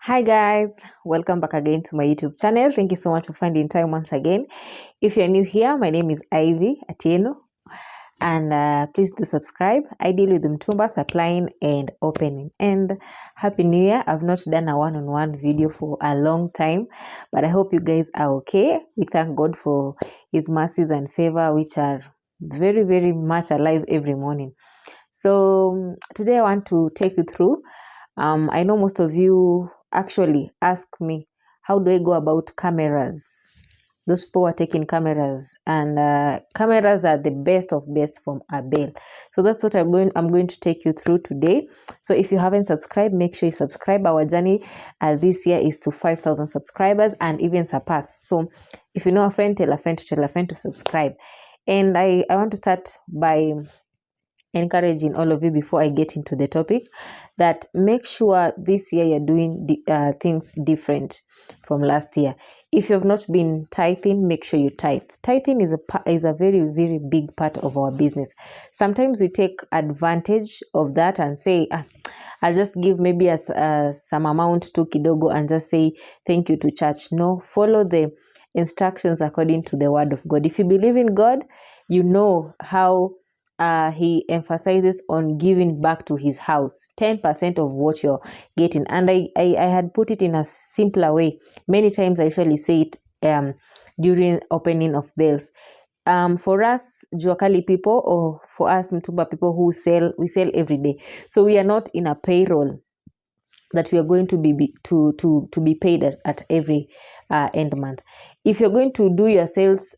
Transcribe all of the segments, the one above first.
Hi guys, welcome back again to my YouTube channel. Thank you so much for finding time once again. If you're new here, my name is Ivy Atieno, and please do subscribe. I deal with Mtumba supplying and opening. And Happy New Year. I've not done a one-on-one video for a long time, but I hope you guys are okay. We thank God for His mercies and favor, which are very, very much alive every morning. So today I want to take you through. I know most of you actually ask me, how do I go about cameras? Those people are taking cameras, and cameras are the best of best from Bale. So that's what I'm going to take you through today. So if you haven't subscribed, make sure you subscribe. Our journey this year is to 5,000 subscribers and even surpass. So if you know a friend, tell a friend to tell a friend to subscribe. And I want to start by encouraging all of you before I get into the topic that make sure this year you're doing things different from last year. If you have not been tithing, make sure you tithe. Tithing is a very, very big part of our business. Sometimes we take advantage of that and say, I'll just give maybe some amount to kidogo and just say thank you to church. No, follow the instructions according to the word of God. If you believe in God, you know how he emphasizes on giving back to his house, 10% of what you're getting. And I had put it in a simpler way. Many times I usually say it during opening of Bales. For us Juakali people, or for us Mtumba people we sell every day. So we are not in a payroll that we are going to be paid at every end month. If you're going to do your sales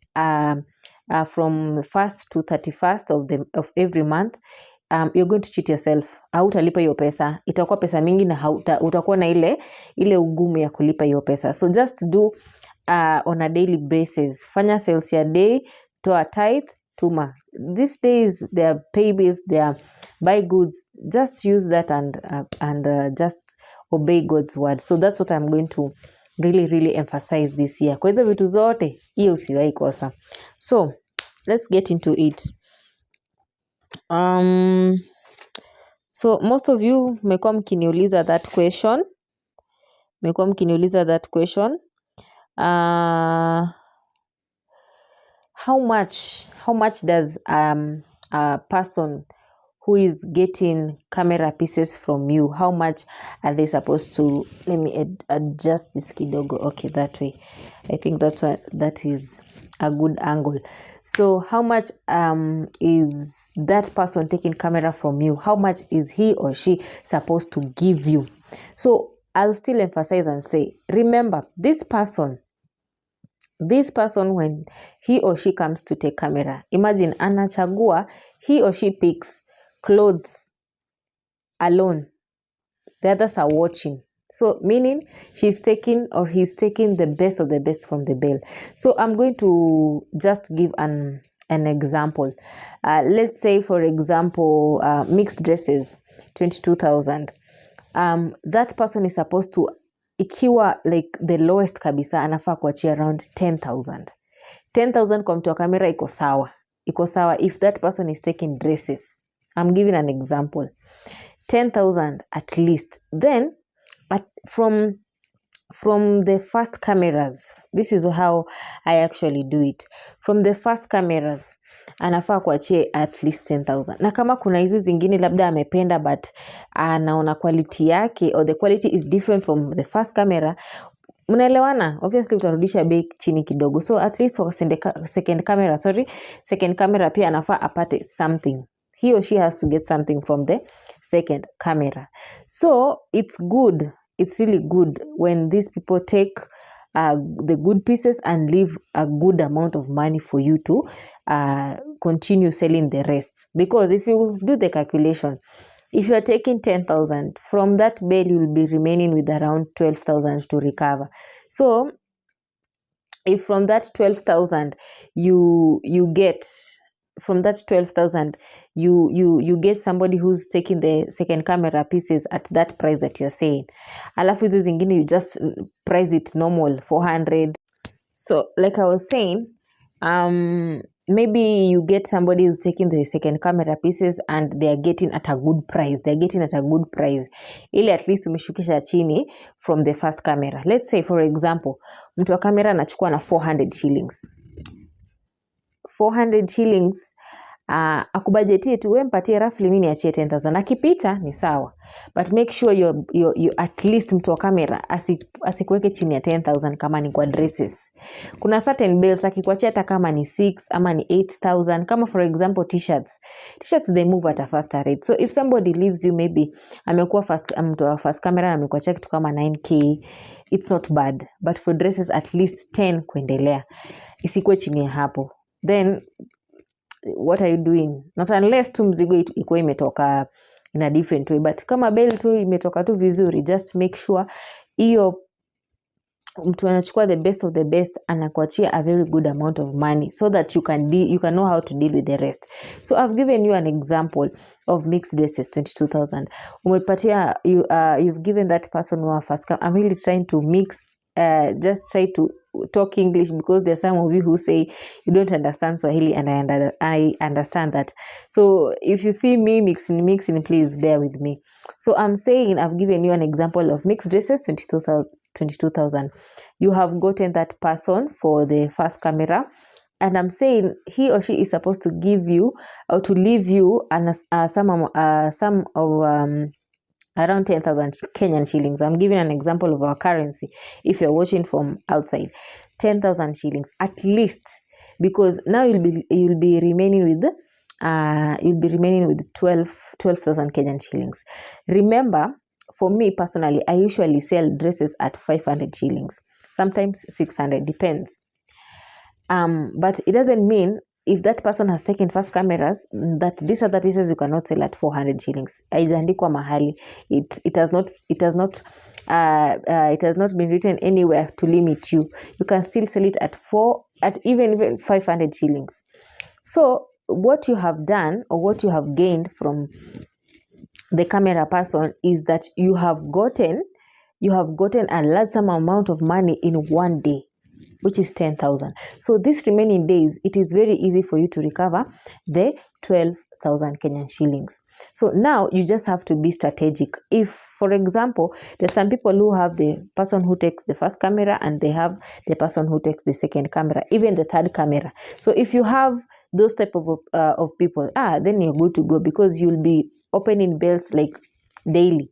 from 1st to 31st of every month, you're going to cheat yourself. Hautalipa hiyo pesa, itakuwa pesa mingi na utakuwa na ile ugumu ya kulipa hiyo pesa. So just do on a daily basis. Fanya sales ya day, toa tithe, tuma. These days they are pay bills, they are buy goods. Just use that and just obey God's word. So that's what I'm going to really emphasize this year. Kwa hizo vitu zote, hiyo usiwahi kosa. So let's get into it. So most of you mmekuwa mkiniuliza that question. How much does a person who is getting camera pieces from you, how much are they supposed to, let me adjust this kidogo, okay, that way. I think that is a good angle. So how much is that person taking camera from you? How much is he or she supposed to give you? So I'll still emphasize and say, remember, this person, when he or she comes to take camera, imagine anachagua, he or she picks clothes alone, the others are watching. So meaning she's taking or he's taking the best of the best from the Bale. So I'm going to just give an example. Let's say, for example, mixed dresses, 22,000. That person is supposed to, ikiwa like the lowest kabisa, anafaa kuachia around 10,000. 10,000 kwa mtu wa kamera iko sawa if that person is taking dresses. I'm giving an example. 10,000 at least. Then from the first cameras, this is how I actually do it. From the first cameras anafaa kuachie at least 10,000. Na kama kuna hizi zingine labda amependa but anaona quality yake, or the quality is different from the first camera, mnaelewana, obviously utarudisha bei chini kidogo. So at least for second camera pia anafaa apate something. He or she has to get something from the second camera. So it's really good when these people take the good pieces and leave a good amount of money for you to continue selling the rest. Because if you do the calculation, if you are taking 10,000, from that Bale you will be remaining with around 12,000 to recover. So if from that 12,000 you get, from that 12,000 you get somebody who's taking the second camera pieces at that price that you're saying, alafu hizi zingine you just price it normal 400. So like I was saying, maybe you get somebody who's taking the second camera pieces and they are getting at a good price. Ili at least umeshukisha chini from the first camera. Let's say for example, mtu wa kamera anachukua na 400 shillings. 400 shillings akubajetie tu, wewe mpatie roughly mimi niachie 10,000. Akipita ni sawa. But make sure you at least mtu wa kamera asikuweke chini ya 10,000 kama ni kwa dresses. Kuna certain bills akikuachia hata kama ni 6 ama ni 8,000, kama for example t-shirts they move at a faster rate. So if somebody leaves you, maybe amekuwa mtu wa first camera na amekuachia kitu kama 9k, it's not bad. But for dresses at least 10 kuendelea, isikuwe chini ya hapo. Then what are you doing? Not unless tu mzigo iko imetoka in a different way, but kama Bale tu imetoka tu vizuri, just make sure hiyo mtu anachukua the best of the best anakuachia a very good amount of money so that you can know how to deal with the rest. So I've given you an example of mixed dresses, 22,000. Umepatia you've given that person who are first come. I'm really trying to just try to talk English because there are some of you who say you don't understand Swahili, and I understand that. So if you see me mixing, please bear with me. So I'm saying I've given you an example of mixed dresses, 22,000. You have gotten that person for the first camera, and I'm saying he or she is supposed to give you or to leave you some of around 10,000 Kenyan shillings. I'm giving an example of our currency. If you're watching from outside, 10,000 shillings at least, because now you'll be remaining with 12,000 Kenyan shillings. Remember, for me personally, I usually sell dresses at 500 shillings, sometimes 600, depends. But it doesn't mean if that person has taken first cameras that these other pieces you cannot sell at 400 shillings. Haijaandikwa mahali. It has not been written anywhere to limit you. You can still sell it at even 500 shillings. So what you have done or what you have gained from the camera person is that you have gotten a large amount of money in one day, which is 10,000. So these remaining days, it is very easy for you to recover the 12,000 Kenyan shillings. So now you just have to be strategic. If, for example, there's some people who have the person who takes the first camera and they have the person who takes the second camera, even the third camera. So if you have those type of people, then you're good to go, because you'll be opening Bales like daily.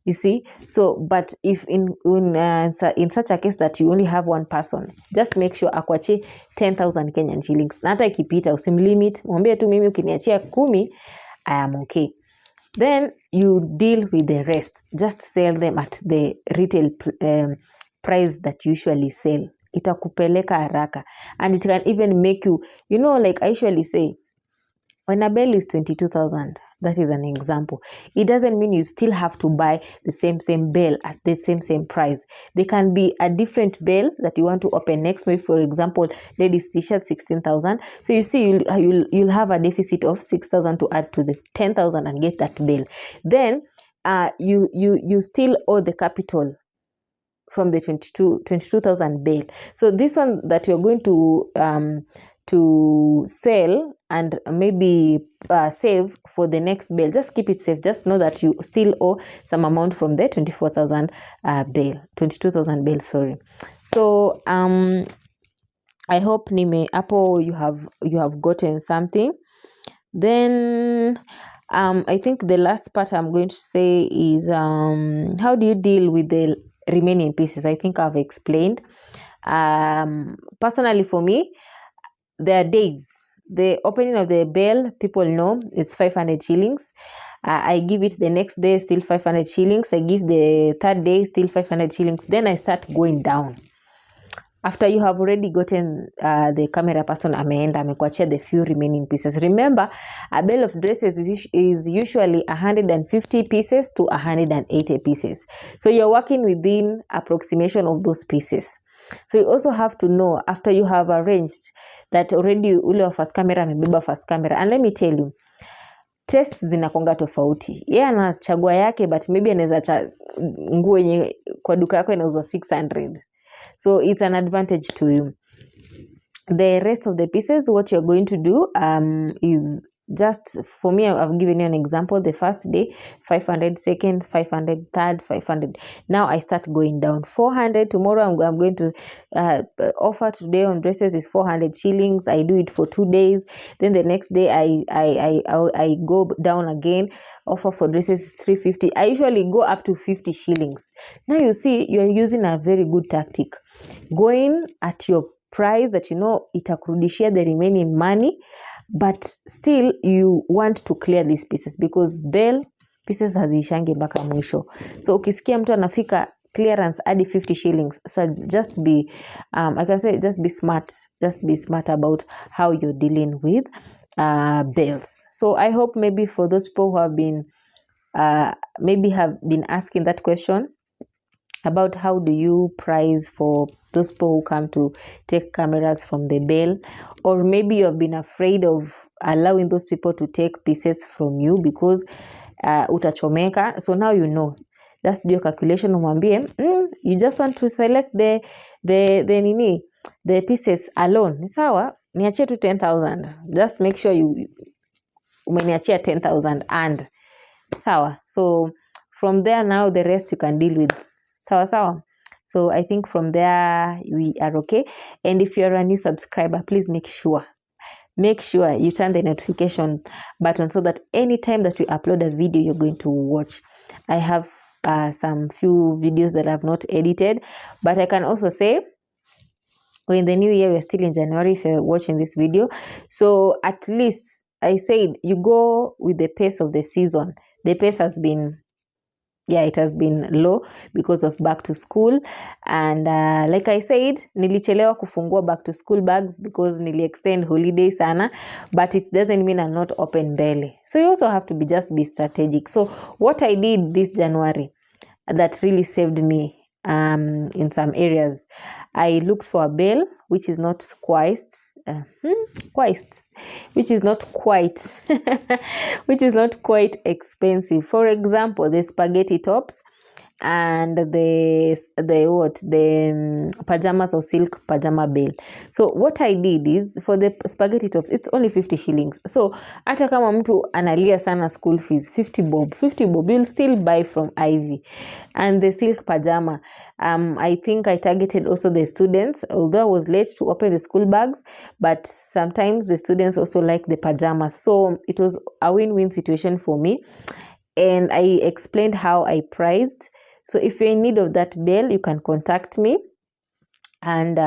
You see, so but if in such a case that you only have one person, just make sure akuachie 10,000 Kenyan shillings. Na hata ikipita usimlimit, mwambie tu mimi ukiniachia 10, I am okay. Then you deal with the rest. Just sell them at the retail price that you usually sell. Itakupeleka haraka, and it can even make you, like I usually say, when a Bale is 22,000, that is an example. It doesn't mean you still have to buy the same Bale at the same price. There can be a different Bale that you want to open next. Maybe, for example, ladies t-shirt 16,000. So you see, you'll have a deficit of 6,000 to add to the 10,000 and get that Bale. Then you still owe the capital from the 22,000 Bale. So this one that you're going to sell and maybe save for the next Bale, just keep it safe. Just know that you still owe some amount from the 22,000 Bale, sorry. So I hope hapo you have gotten something. Then I think the last part I'm going to say is how do you deal with the remaining pieces? I think I've explained. Personally for me, there are days. The opening of the Bale, people know it's 500 shillings. I give it the next day, still 500 shillings. I give the third day, still 500 shillings. Then I start going down. After you have already gotten the camera person amekuachia the few remaining pieces. Remember, a Bale of dresses is usually 150 pieces to 180 pieces. So you're working within approximation of those pieces. So you also have to know, after you have arranged that already ule wa first camera amebeba first camera. And let me tell you, tests zinakonga tofauti. Yeye anachagua yake, but maybe anaweza nguo yenye kwa duka yako inauzwa 600. So it's an advantage to you. the rest of the pieces, what you're going to do is just, for me, I've given you an example. The first day 500, second 500, third 500. Now I start going down 400. Tomorrow I'm going to offer today on dresses is 400 shillings. I do it for 2 days. Then the next day I go down again, offer for dresses 350. I usually go up to 50 shillings. Now you see, you're using a very good tactic, going at your price that you know itakurudishia the remaining money, but still you want to clear these pieces, because Bale pieces haziishangi mpaka mwisho. So ukisikia mtu anafika clearance hadi 50 shillings, so just be I can say just be smart about how you're dealing with Bales. So I hope maybe for those people who have been asking that question about how do you price for those people who come to take cameras from the Bale, or maybe you have been afraid of allowing those people to take pieces from you because utachomeka. So now you know, just do your calculation, umwambie you just want to select the pieces alone. Ni sawa, niachie tu 10,000. Just make sure you umeniachia 10,000 and sawa. So from there, now the rest you can deal with. Sawa. So I think from there we are okay. And if you're a new subscriber, please make sure you turn the notification button so that anytime that we upload a video, you're going to watch. I have some few videos that I've not edited, but I can also say, in the new year, we're still in January if you're watching this video. So at least I said you go with the pace of the season. The pace has been, it has been low because of back to school. And like I said, nilichelewa kufungua back to school bags because nili extend holiday sana, but it doesn't mean I'm not open Bale. So you also have to be strategic. So what I did this January that really saved me in some areas, I looked for a Bale which is not quite which is not quite expensive. For example, the spaghetti tops and the pajamas or silk pajama Bale. So what I did is, for the spaghetti tops, it's only 50 shillings. So hata kama mtu analia sana school fees, 50 bob you'll still buy from Ivy. And the silk pajama, I think I targeted also the students, although I was late to open the school bags, but sometimes the students also like the pajamas. So it was a win-win situation for me. And I explained how I priced. So if you're in need of that Bale, you can contact me. And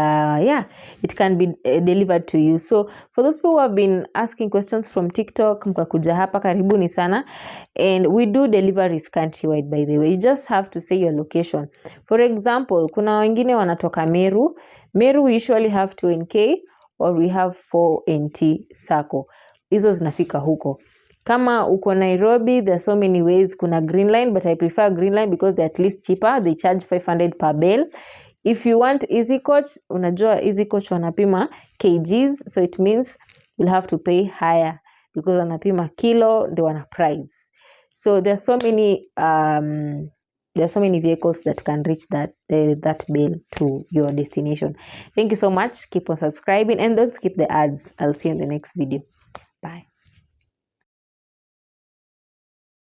it can be delivered to you. So for those people who have been asking questions from TikTok, mkakuja hapa, karibuni sana. And we do deliveries countrywide, by the way. You just have to say your location. For example, kuna wengine wanatoka Meru. Meru, we usually have 2NK or we have 4NT Sacco. Hizo zinafika huko. Kama uko Nairobi, there are so many ways. Kuna Green Line, but I prefer Green Line because they're at least cheaper. They charge 500 per Bale. If you want Easy Coach, unajua Easy Coach wanapima kgs, so it means you'll have to pay higher because wanapima kilo, ndio wana price. So there are so many vehicles that can reach that Bale to your destination. Thank you so much. Keep on subscribing and don't skip the ads. I'll see you in the next video.